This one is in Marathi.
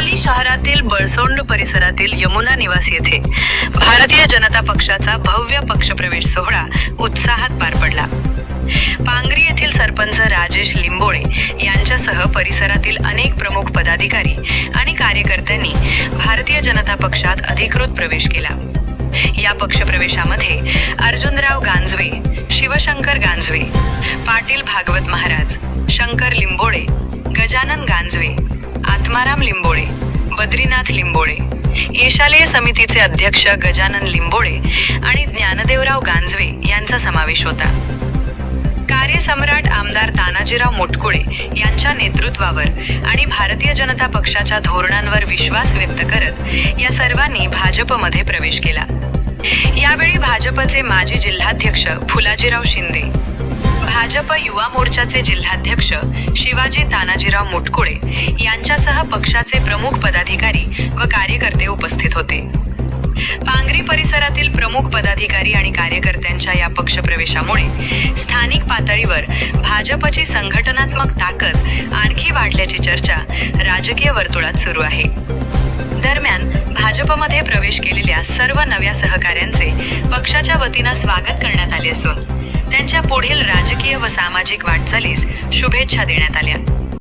हिंगोली शहरातील बळसोंड परिसरातील यमुना निवास येथे भारतीय जनता पक्षाचा भव्य पक्षप्रवेश सोहळा उत्साहात पार पडला. पांगरी येथील सरपंच राजेश लिंबोळे यांच्यासह परिसरातील अनेक प्रमुख पदाधिकारी आणि कार्यकर्त्यांनी भारतीय जनता पक्षात अधिकृत प्रवेश केला. या पक्षप्रवेशामध्ये अर्जुनराव गांजवे, शिवशंकर गांजवे, पाटील भागवत महाराज, शंकर लिंबोळे, गजानन गांजवे, आत्माराम लिंबोळे, बद्रीनाथ लिंबोळे, येशालय समितीचे अध्यक्ष गजानन लिंबोळे आणि ज्ञानदेवराव गांजवे यांचा समावेश होता. कार्यसम्राट आमदार तानाजीराव मुटकुळे यांच्या नेतृत्वावर आणि भारतीय जनता पक्षाच्या धोरणांवर विश्वास व्यक्त करत या सर्वांनी भाजपमध्ये प्रवेश केला. यावेळी भाजपचे माजी जिल्हाध्यक्ष फुलाजीराव शिंदे, भाजप युवा मोर्चाचे जिल्हाध्यक्ष शिवाजी तानाजीराव मुटकुळे यांच्यासह पक्षाचे प्रमुख पदाधिकारी व कार्यकर्ते उपस्थित होते. पांगरी परिसरातील प्रमुख पदाधिकारी आणि कार्यकर्त्यांच्या या पक्षप्रवेशामुळे स्थानिक पातळीवर भाजपची संघटनात्मक ताकद आणखी वाढल्याची चर्चा राजकीय वर्तुळात सुरू आहे. दरम्यान भाजपमध्ये प्रवेश केलेल्या सर्व नव्या सहकाऱ्यांचे पक्षाच्या वतीनं स्वागत करण्यात आले असून त्यांच्या पुढील राजकीय व सामाजिक वाटचालीस शुभेच्छा देण्यात आल्या.